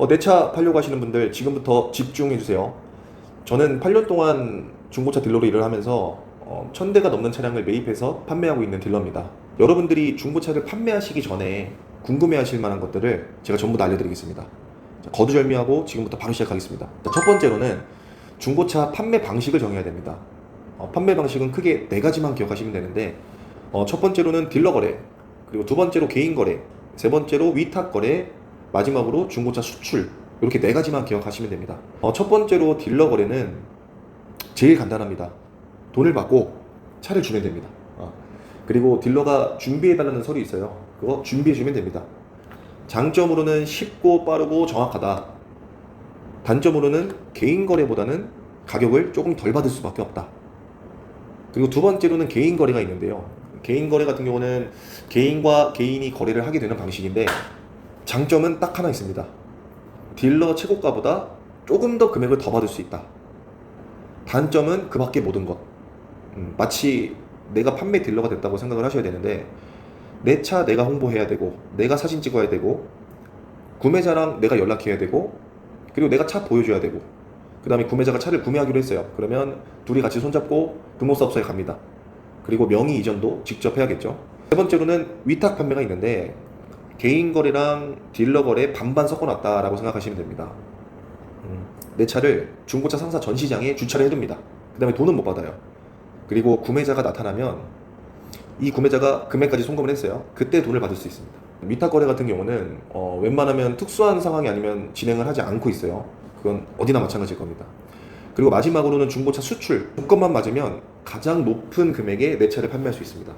내 차 팔려고 하시는 분들 지금부터 집중해주세요. 저는 8년 동안 중고차 딜러로 일을 하면서 1000대가 넘는 차량을 매입해서 판매하고 있는 딜러입니다. 여러분들이 중고차를 판매하시기 전에 궁금해하실 만한 것들을 제가 전부 다 알려드리겠습니다. 자, 거두절미하고 지금부터 바로 시작하겠습니다. 자, 첫 번째로는 중고차 판매 방식을 정해야 됩니다. 판매 방식은 크게 네 가지만 기억하시면 되는데 첫 번째로는 딜러 거래, 그리고 두 번째로 개인 거래, 세 번째로 위탁 거래, 마지막으로 중고차 수출, 이렇게 네 가지만 기억하시면 됩니다. 첫 번째로 딜러 거래는 제일 간단합니다. 돈을 받고 차를 주면 됩니다. 그리고 딜러가 준비해달라는 서류 있어요. 그거 준비해주면 됩니다. 장점으로는 쉽고 빠르고 정확하다. 단점으로는 개인 거래보다는 가격을 조금 덜 받을 수밖에 없다. 그리고 두 번째로는 개인 거래가 있는데요. 개인 거래 같은 경우는 개인과 개인이 거래를 하게 되는 방식인데, 장점은 딱 하나 있습니다. 딜러 최고가보다 조금 더 금액을 더 받을 수 있다. 단점은 그 밖의 모든 것. 마치 내가 판매 딜러가 됐다고 생각을 하셔야 되는데, 내 차 내가 홍보해야 되고, 내가 사진 찍어야 되고, 구매자랑 내가 연락해야 되고, 그리고 내가 차 보여줘야 되고, 그 다음에 구매자가 차를 구매하기로 했어요. 그러면 둘이 같이 손잡고 등록사업소에 갑니다. 그리고 명의 이전도 직접 해야겠죠. 세 번째로는 위탁 판매가 있는데, 개인 거래랑 딜러 거래 반반 섞어놨다라고 생각하시면 됩니다. 내 차를 중고차 상사 전시장에 주차를 해둡니다. 그 다음에 돈은 못 받아요. 그리고 구매자가 나타나면 이 구매자가 금액까지 송금을 했어요. 그때 돈을 받을 수 있습니다. 위탁 거래 같은 경우는 웬만하면 특수한 상황이 아니면 진행을 하지 않고 있어요. 그건 어디나 마찬가지일 겁니다. 그리고 마지막으로는 중고차 수출. 조건만 맞으면 가장 높은 금액에 내 차를 판매할 수 있습니다.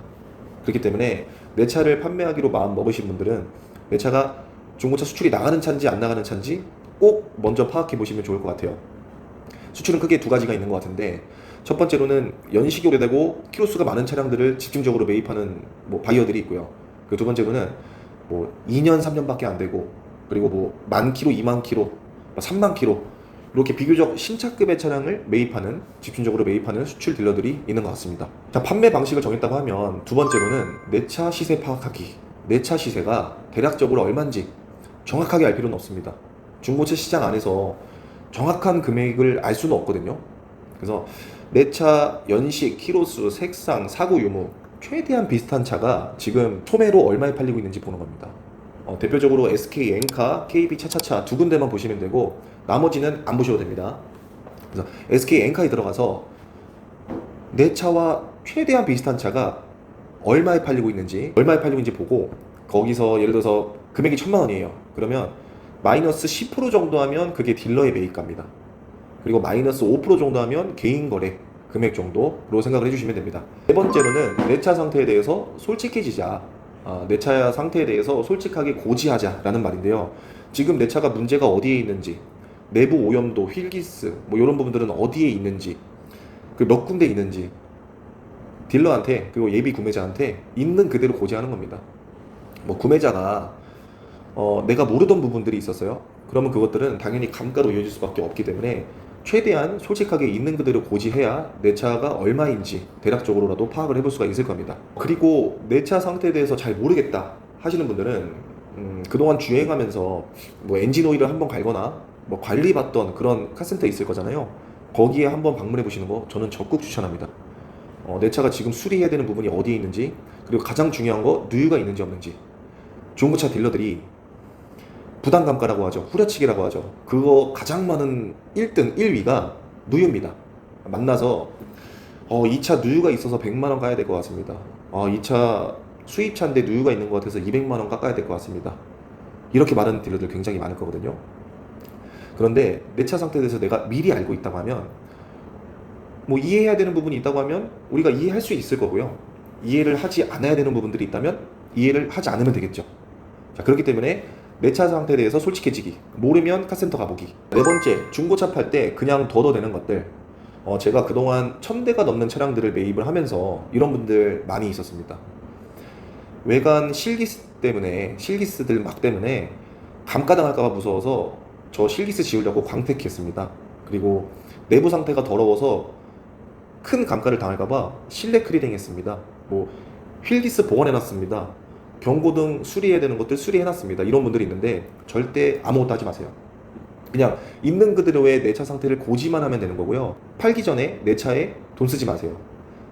그렇기 때문에 내 차를 판매하기로 마음 먹으신 분들은 내 차가 중고차 수출이 나가는 차인지 안 나가는 차인지 꼭 먼저 파악해 보시면 좋을 것 같아요. 수출은 크게 두 가지가 있는 것 같은데, 첫 번째로는 연식이 오래되고 키로수가 많은 차량들을 집중적으로 매입하는 바이어들이 있고요. 그 두 번째로는 2년 3년밖에 안 되고, 그리고 10,000km, 20,000km, 30,000km 이렇게 비교적 신차급의 차량을 매입하는, 집중적으로 매입하는 수출 딜러들이 있는 것 같습니다. 자, 판매 방식을 정했다고 하면 두 번째로는 내 차 시세 파악하기. 내 차 시세가 대략적으로 얼마인지 정확하게 알 필요는 없습니다. 중고차 시장 안에서 정확한 금액을 알 수는 없거든요. 그래서 내 차 연식, 키로수, 색상, 사고 유무 최대한 비슷한 차가 지금 소매로 얼마에 팔리고 있는지 보는 겁니다. 대표적으로 SK 엔카, KB 차차차 두 군데만 보시면 되고 나머지는 안 보셔도 됩니다. 그래서 SK 엔카에 들어가서 내 차와 최대한 비슷한 차가 얼마에 팔리고 있는지 보고, 거기서 예를 들어서 금액이 1,000,000원이에요. 그러면 마이너스 10% 정도 하면 그게 딜러의 매입가입니다. 그리고 마이너스 5% 정도 하면 개인 거래 금액 정도로 생각을 해주시면 됩니다. 세 번째로는 내 차 상태에 대해서 솔직해지자. 내 차 상태에 대해서 솔직하게 고지하자라는 말인데요. 지금 내 차가 문제가 어디에 있는지, 내부 오염도, 휠기스 이런 부분들은 어디에 있는지, 그 몇 군데 있는지 딜러한테, 그리고 예비 구매자한테 있는 그대로 고지하는 겁니다. 구매자가 내가 모르던 부분들이 있었어요. 그러면 그것들은 당연히 감가로 이어질 수밖에 없기 때문에 최대한 솔직하게 있는 그대로 고지해야 내 차가 얼마인지 대략적으로라도 파악을 해볼 수가 있을 겁니다. 그리고 내 차 상태에 대해서 잘 모르겠다 하시는 분들은 그동안 주행하면서 엔진 오일을 한번 갈거나 관리받던 그런 카센터 있을 거잖아요. 거기에 한번 방문해 보시는 거 저는 적극 추천합니다. 내 차가 지금 수리해야 되는 부분이 어디에 있는지, 그리고 가장 중요한 거 누유가 있는지 없는지. 중고차 딜러들이 부당감가라고 하죠. 후려치기라고 하죠. 그거 가장 많은 1등, 1위가 누유입니다. 만나서 이 차 누유가 있어서 100만원 가야 될 것 같습니다. 이 차 수입차인데 누유가 있는 것 같아서 200만원 깎아야 될 것 같습니다. 이렇게 말하는 딜러들 굉장히 많을 거거든요. 그런데 내 차 상태에 대해서 내가 미리 알고 있다고 하면, 이해해야 되는 부분이 있다고 하면 우리가 이해할 수 있을 거고요. 이해를 하지 않아야 되는 부분들이 있다면 이해를 하지 않으면 되겠죠. 자, 그렇기 때문에 내 차 상태에 대해서 솔직해지기, 모르면 카센터 가보기. 네 번째, 중고차 팔 때 그냥 둬도 되는 것들. 제가 그동안 1000대가 넘는 차량들을 매입을 하면서 이런 분들 많이 있었습니다. 외관 실기스들 막 때문에 감가당할까봐 무서워서 저 실기스 지우려고 광택했습니다. 그리고 내부 상태가 더러워서 큰 감가를 당할까봐 실내 크리링 했습니다. 휠기스 보관해놨습니다. 경고등 수리해야 되는 것들 수리해놨습니다. 이런 분들이 있는데 절대 아무것도 하지 마세요. 그냥 있는 그대로의 내 차 상태를 고지만 하면 되는 거고요. 팔기 전에 내 차에 돈 쓰지 마세요.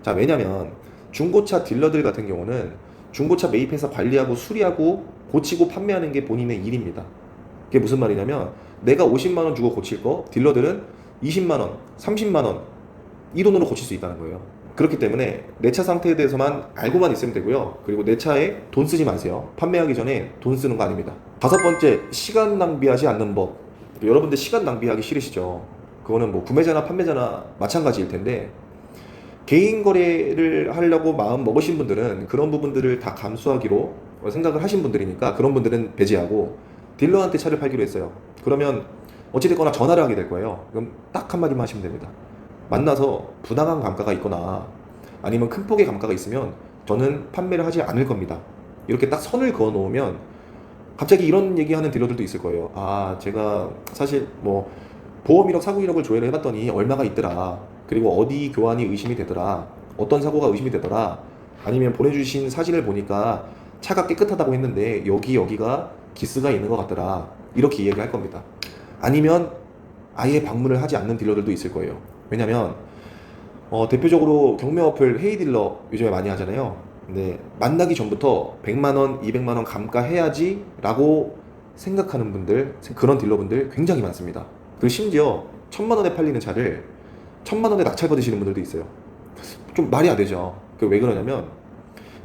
자, 왜냐면 중고차 딜러들 같은 경우는 중고차 매입해서 관리하고 수리하고 고치고 판매하는 게 본인의 일입니다. 그게 무슨 말이냐면 내가 50만 원 주고 고칠 거 딜러들은 20만 원, 30만 원 이 돈으로 고칠 수 있다는 거예요. 그렇기 때문에 내 차 상태에 대해서만 알고만 있으면 되고요. 그리고 내 차에 돈 쓰지 마세요. 판매하기 전에 돈 쓰는 거 아닙니다. 다섯 번째, 시간 낭비하지 않는 법. 여러분들 시간 낭비하기 싫으시죠? 그거는 뭐 구매자나 판매자나 마찬가지일 텐데, 개인 거래를 하려고 마음 먹으신 분들은 그런 부분들을 다 감수하기로 생각을 하신 분들이니까 그런 분들은 배제하고 딜러한테 차를 팔기로 했어요. 그러면 어찌됐거나 전화를 하게 될 거예요. 그럼 딱 한마디만 하시면 됩니다. 만나서 부당한 감가가 있거나 아니면 큰 폭의 감가가 있으면 저는 판매를 하지 않을 겁니다. 이렇게 딱 선을 그어 놓으면 갑자기 이런 얘기하는 딜러들도 있을 거예요. 아, 제가 사실 뭐 보험 이력, 사고 이력을 조회를 해봤더니 얼마가 있더라. 그리고 어디 교환이 의심이 되더라. 어떤 사고가 의심이 되더라. 아니면 보내주신 사진을 보니까 차가 깨끗하다고 했는데 여기가 기스가 있는 것 같더라. 이렇게 이야기할 겁니다. 아니면 아예 방문을 하지 않는 딜러들도 있을 거예요. 왜냐면 대표적으로 경매 어플 헤이딜러 요즘에 많이 하잖아요. 근데 만나기 전부터 100만원, 200만원 감가해야지 라고 생각하는 분들, 그런 딜러분들 굉장히 많습니다. 그리고 심지어 1000만원에 팔리는 차를 1000만원에 낙찰 받으시는 분들도 있어요. 좀 말이 안 되죠. 왜 그러냐면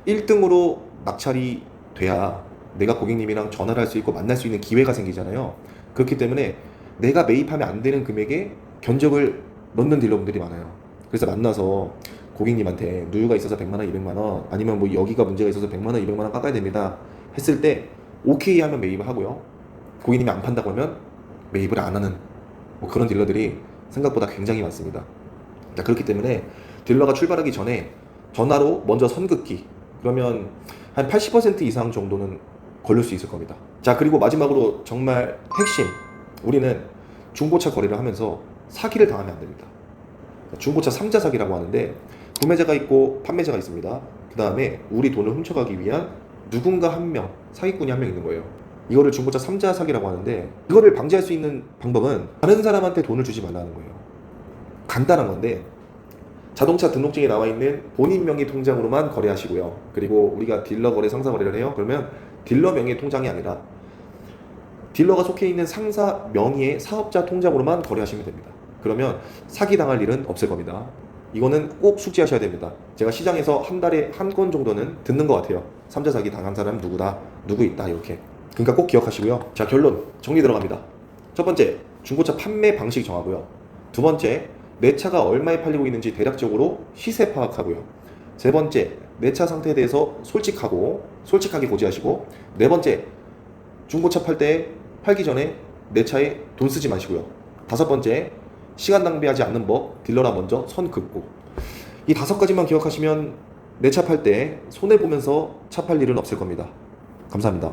1등으로 낙찰이 돼야 내가 고객님이랑 전화를 할 수 있고 만날 수 있는 기회가 생기잖아요. 그렇기 때문에 내가 매입하면 안 되는 금액에 견적을 넣는 딜러분들이 많아요. 그래서 만나서 고객님한테 누유가 있어서 100만원, 200만원 아니면 뭐 여기가 문제가 있어서 100만원, 200만원 깎아야 됩니다 했을 때 오케이 하면 매입을 하고요. 고객님이 안 판다고 하면 매입을 안 하는 뭐 그런 딜러들이 생각보다 굉장히 많습니다. 자, 그렇기 때문에 딜러가 출발하기 전에 전화로 먼저 선긋기, 그러면 한 80% 이상 정도는 걸릴 수 있을 겁니다. 자, 그리고 마지막으로 정말 핵심, 우리는 중고차 거래를 하면서 사기를 당하면 안 됩니다. 중고차 3자 사기라고 하는데 구매자가 있고 판매자가 있습니다. 그 다음에 우리 돈을 훔쳐가기 위한 누군가 한 명, 사기꾼이 한 명 있는 거예요. 이거를 중고차 3자 사기라고 하는데, 이거를 방지할 수 있는 방법은 다른 사람한테 돈을 주지 말라는 거예요. 간단한 건데, 자동차 등록증에 나와 있는 본인 명의 통장으로만 거래하시고요. 그리고 우리가 딜러 거래, 상사 거래를 해요. 그러면 딜러 명의 통장이 아니라 딜러가 속해 있는 상사 명의의 사업자 통장으로만 거래하시면 됩니다. 그러면 사기당할 일은 없을 겁니다. 이거는 꼭 숙지하셔야 됩니다. 제가 시장에서 한 달에 한 건 정도는 듣는 것 같아요. 3자 사기 당한 사람 누구다, 누구 있다, 이렇게. 그러니까 꼭 기억하시고요. 자, 결론 정리 들어갑니다. 첫 번째, 중고차 판매 방식 정하고요. 두 번째, 내 차가 얼마에 팔리고 있는지 대략적으로 시세 파악하고요. 세 번째, 내 차 상태에 대해서 솔직하게 고지하시고. 네 번째, 중고차 팔기 전에 내 차에 돈 쓰지 마시고요. 다섯 번째, 시간 낭비하지 않는 법, 딜러라 먼저 선 긋고. 이 5가지만 기억하시면 내 차 팔 때 손해보면서 차 팔 일은 없을 겁니다. 감사합니다.